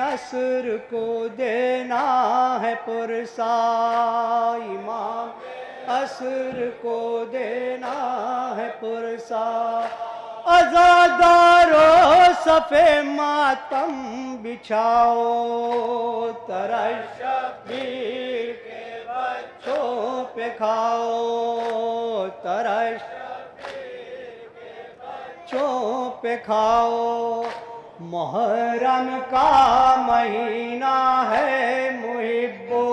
عصر کو دینا ہے پرسا، امام عصر کو دینا ہے پرسا، عزادارو صفِ ماتم بچھاؤ، ترش شبیر کے بچوں پہ کھاؤ، ترش بچوں پہ کھاؤ، محرم کا مہینہ ہے محبو،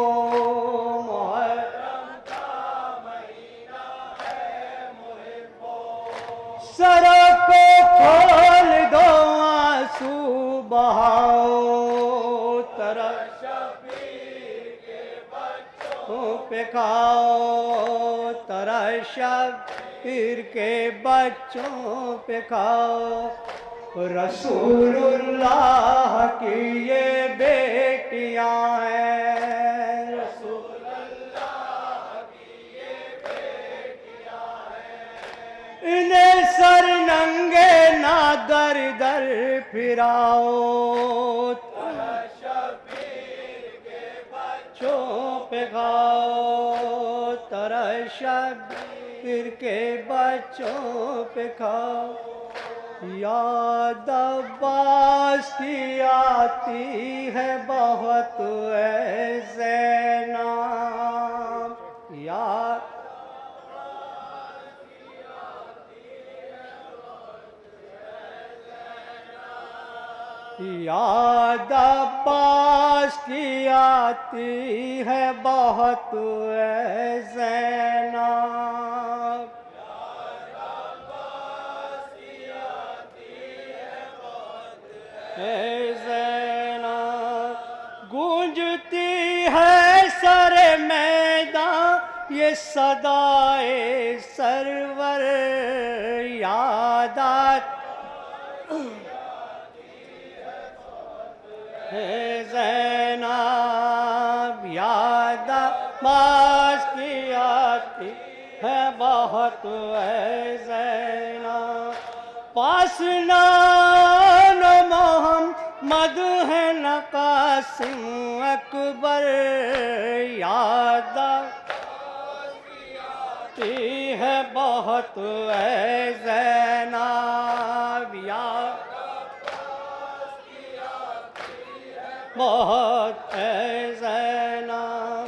محرم کا مہینہ ہے محبو، سروں کو کھول دو آنسو بہاؤ، ترش شبیر کے بچوں پہ کھاؤ، ترش شبیر کے بچوں پہ کھاؤ، رسول اللہ کی یہ بیٹیاں ہیں، رسول اللہ کی یہ بیٹیاں ہیں، انہیں سر ننگے نہ در در پھراؤ، ترش شبیر کے بچوں پہ کھاؤ، ترش شبیر کے بچوں پہ کھاؤ، یاد عباس کی آتی ہے بہت اے زینب، یاد یاد عباس کی آتی ہے بہت اے زینب، اے زینب، گونجتی ہے سر میدان یہ صدائے سرور، یاد آتی ہے زینب، یاد عباس کی آتی ہے بہت اے زینب، پاس نان محمد ہے نہ قاسم اکبر، یاد آتی ہے بہت اے زینب، یاد بہت اے زینب،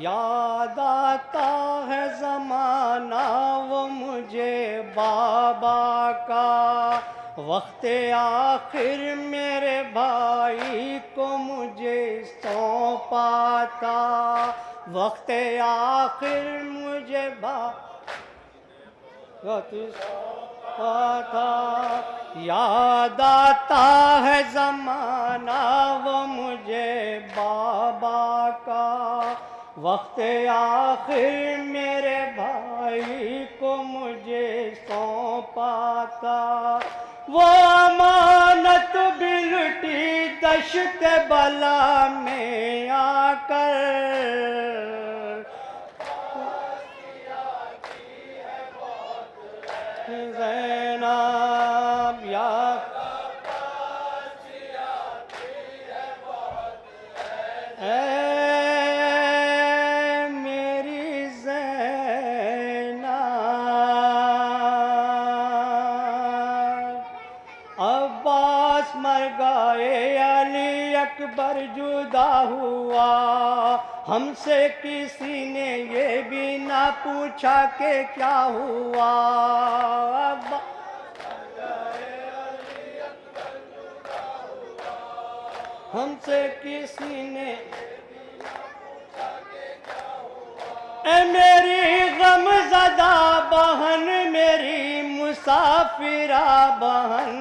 یاد آتا ہے زمانہ وہ مجھے بابا کا، وقت آخر میرے بھائی کو مجھے سونپا تھا، وقت آخر مجھے تھا، یاد آتا ہے زمانہ وہ مجھے بابا کا، وقت آخر میرے بھائی کو مجھے سونپا تھا، وہ امانت بھی لٹی دشت بلا میں آ کر، زینب یاد اے میری زینب، عباس مر گئے علی اکبر جدا ہوا، ہم سے کسی نے یہ بھی نہ پوچھا کہ کیا ہوا، ہم سے کسی نے اے میری غم زدہ بہن، میری مسافرہ بہن،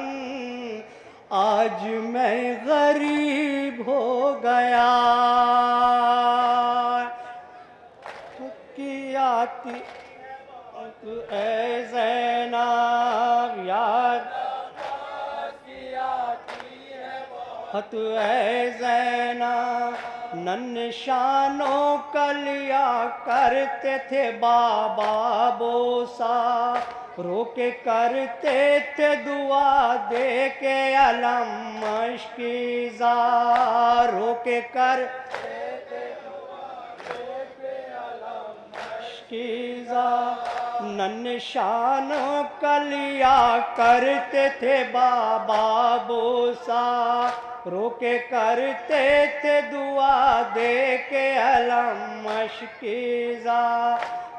آج میں غریب ہو گیا، کی آتی اے زینب، یاد اے زینب، ننشانوں کا لیا کرتے تھے بابا بوسا، رو کے کرتے تھے دعا دے کے علم مشکیزا، رو کے کرتے تھے دعا دے کے علم مشکیزا، ننشانوں کا لیا کرتے تھے بابا بوسا، رو کے کرتے تھے دعا دے کے علم مشکیزا،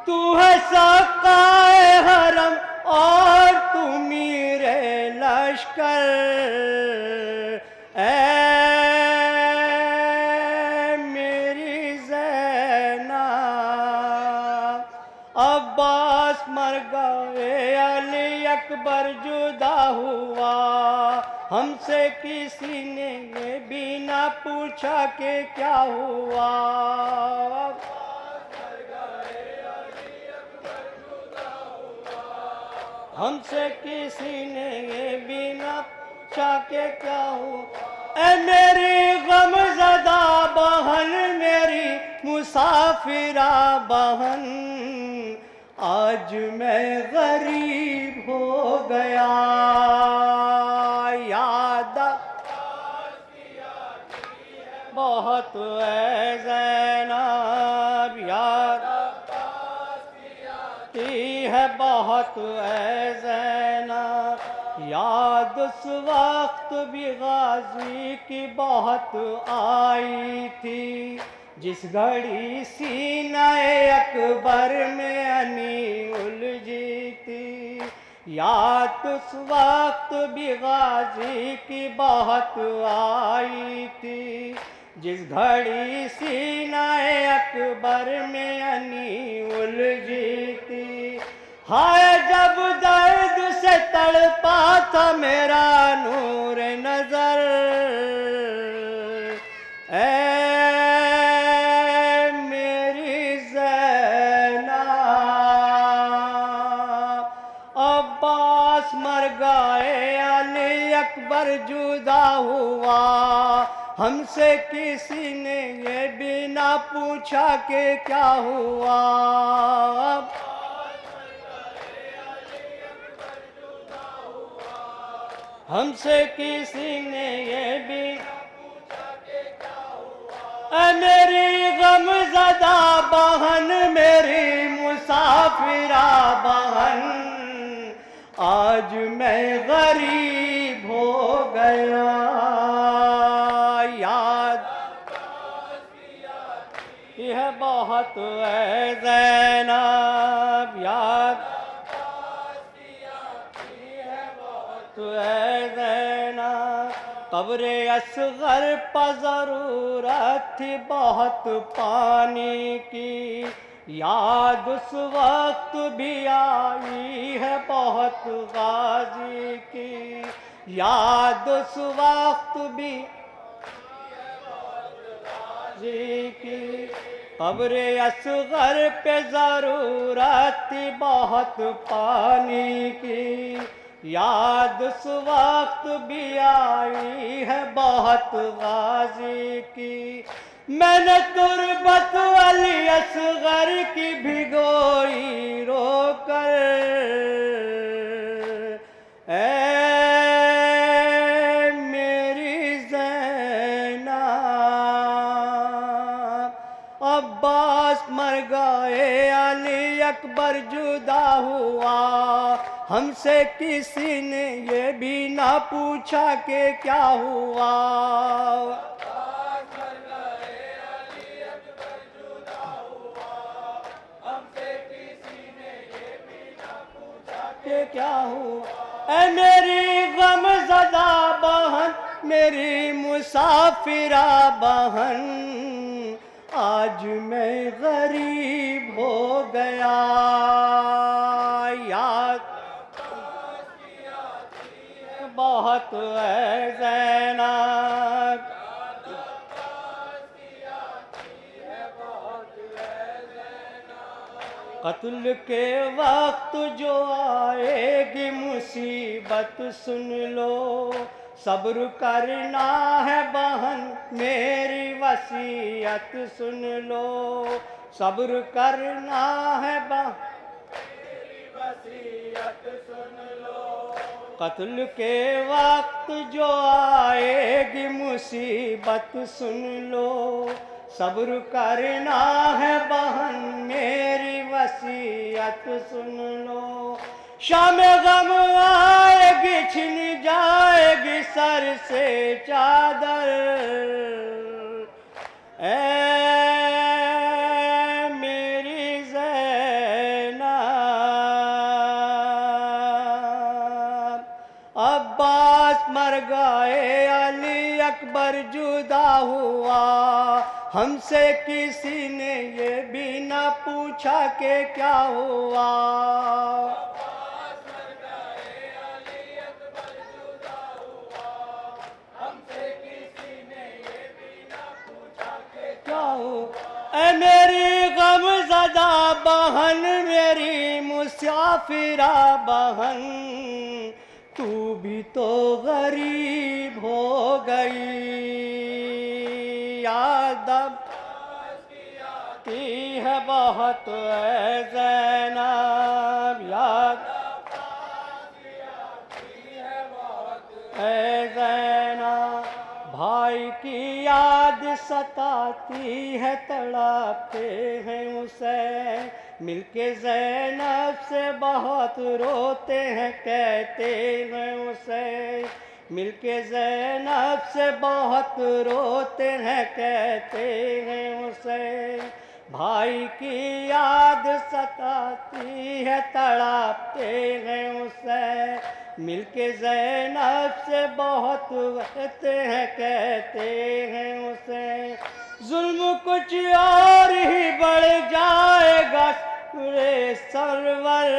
تو ہے سقائے حرم اور تو میرے لشکر، اے میری زینب، عباس مر گئے علی اکبر جدا ہوا، ہم سے کسی نے یہ بھی نہ پوچھا کہ کیا ہوا، ہم سے کسی نے یہ بھی نہ پوچھا کہ کیا ہوا، اے میری غم زدہ بہن، میری مسافرہ بہن، آج میں غریب ہو گیا، یاد بہت اے زینب، یاد ہے بہت اے زینب، یاد اس وقت بھی غازی کی بہت آئی تھی، جس گھڑی سینہ اکبر میں انی الجھی تھی، یاد اس وقت بھی غازی کی بہت آئی تھی، جس گھڑی سینہ اکبر میں انی الجھی تھی، ہائے جب درد سے تڑپا تھا میرا نور نظر، اے میری زینب، عباس مر گئے علی اکبر جدا ہوا، ہم سے کسی نے یہ بھی نہ پوچھا کہ کیا ہوا، ہم سے کسی نے یہ بھی نہ پوچھا کہ کیا ہوا، اے میری غم زدہ بہن، میری مسافرہ بہن، آج میں غریب ہو گیا، یاد ہے بہت اے زینب، یاد اے زینب، قبر اصغر پر ضرورت تھی بہت پانی کی، یاد اس وقت بھی آئی ہے بہت غازی کی، یاد اس وقت بھی غازی کی، قبر اصغر پہ ضرورت تھی بہت پانی کی، یاد اس وقت بھی آئی ہے بہت غازی کی، میں نے تربت علی اصغر کی بھگوئی رو کر، اے میری زینب، عباس مر گئے علی اکبر جدا ہوا، ہم سے کسی نے یہ بھی نہ پوچھا کہ کیا ہوا، کہ کیا ہوا، اے میری غم زدہ بہن، میری مسافرہ بہن، آج میں غریب ہو گیا، یاد بہت اے زینب، قتل کے وقت جو آئے گی مصیبت سن لو، صبر کرنا ہے بہن میری وصیت سن لو، صبر کرنا ہے بہن میری وصیت سن لو، قتل کے وقت جو آئے گی مصیبت سن لو، صبر کرنا ہے بہن میری وصیت سن لو، شام غم آئے گی چھن جائے گی سر سے چادر، اے میری زینب، عباس مر گئے علی اکبر جدا ہوا، ہم سے کسی نے یہ بھی نہ پوچھا کہ کیا ہوا، عباس مر گئے علی اکبر جدا ہوا، ہم سے کسی نے یہ بھی نہ پوچھا کہ کیا ہوا، اے میری غم زدہ بہن میری مسافرہ بہن، تو بھی تو غریب ہو گئی، یاد آتی ہے بہت اے زینب، یاد آتی ہے بہت اے زینب، بھائی کی یاد ستاتی ہے تڑپتے ہیں اسے، مل کے زینب سے بہت روتے ہیں کہتے ہیں اسے، مل کے زینب سے بہت روتے ہیں کہتے ہیں اسے، بھائی کی یاد ستاتی ہے تڑپتے ہیں اسے، مل کے زینب سے بہت روتے ہیں کہتے ہیں اسے، ظلم کچھ اور ہی بڑھ جائے گا میرے سرور،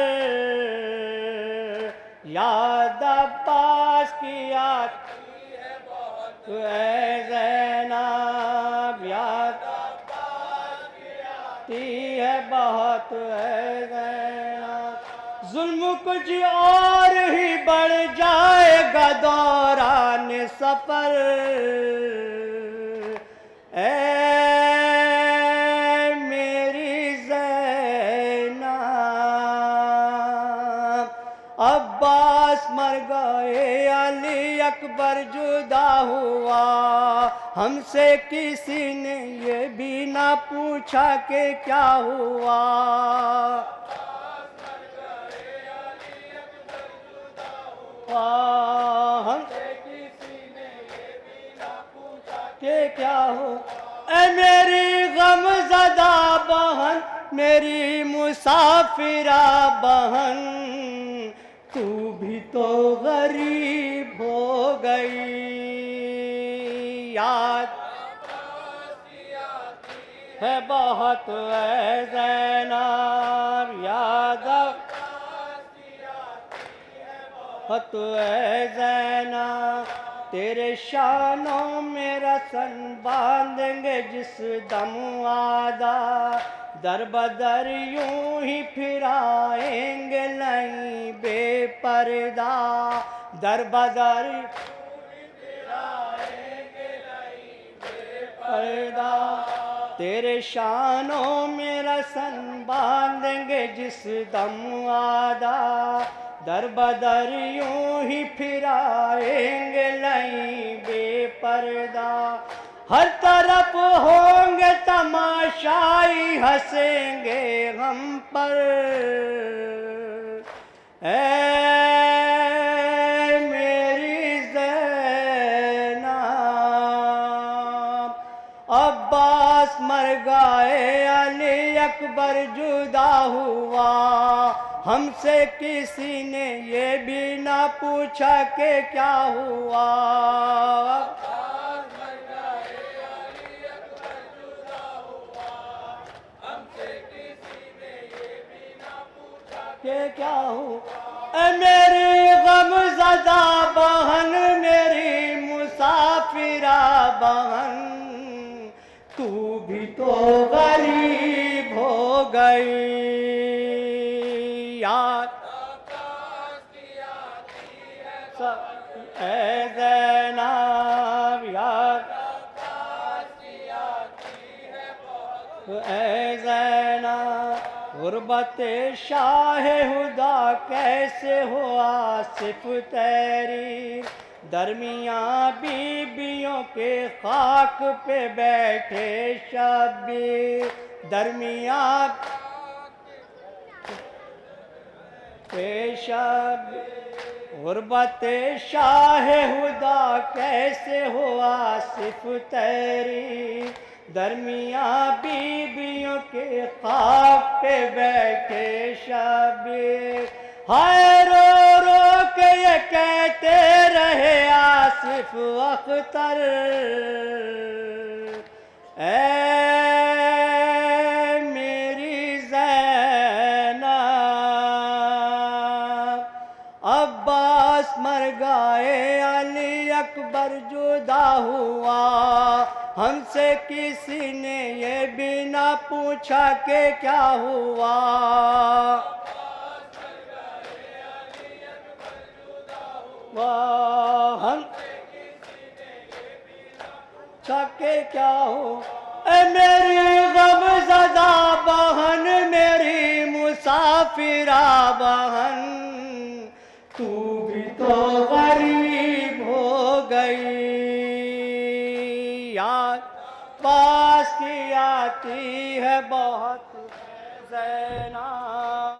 یاد عباس کی آتی ہے بہت اے زینب، یاد عباس کی آتی ہے بہت اے زینب، ظلم کچھ اور ہی بڑھ جائے گا دوران سفر، اے میری زینب، عباس مر گئے علی اکبر جدا ہوا، ہم سے کسی نے یہ بھی نہ پوچھا کہ کیا ہوا، عباس مر گئے علی اکبر جدا ہوا، ہم سے کسی نے یہ بھی نہ پوچھا کہ کیا ہوا، اے میری غم زدہ بہن میری مسافرہ بہن، تو بھی تو غریب ہو گئی، یاد ہے بہت اے زینب، یاد بہت اے زینب، تیرے شانوں میں رسن باندھیں گے جس دم وعدہ، در بدر یوں ہی پھرائیں گے نہیں بے پردہ، در بدر یوں ہی پھرائیں گے نہیں بے پردہ، تیرے شانوں میں رسن باندھیں گے جس دم وعدہ، در بدر یوں ہی پھرائیں گے نہیں بے پردہ، ہر طرف ہوں گے تماشائی ہنسیں گے ہم پر، اے میری زینب، عباس مر گئے علی اکبر جدا ہوا، ہم سے کسی نے یہ بھی نہ پوچھا کہ کیا ہوا، عباس مر گئے علی اکبر جدا ہوا، ہم سے کسی نے یہ بھی نہ پوچھا کہ کیا ہوا، اے میری غم زدہ بہن میری مسافرہ بہن، تو بھی تو غریب ہو گئی، یاد اے زینب یار اے زینب غربت شاہ خدا کیسے ہو آصف تیری درمیاں بیبیوں کے خاک پہ بیٹھے شبیر درمیاں شب غربت شاہ خدا کیسے ہو آصف تیری درمیاں بیبیوں کے خاک پہ بیٹھے شبیر ہائے رو رو کے یہ کہتے رہے آصف اختر اے میری زینب عباس مر گئے علی اکبر جدا ہوا ہم سے کسی نے یہ بھی نہ پوچھا کہ کیا ہوا ہم کہ کیا ہو اے میری غم زدہ بہن میری مسافرہ بہن تو بھی تو غریب ہو گئی یاد پاس کی آتی ہے بہت زینب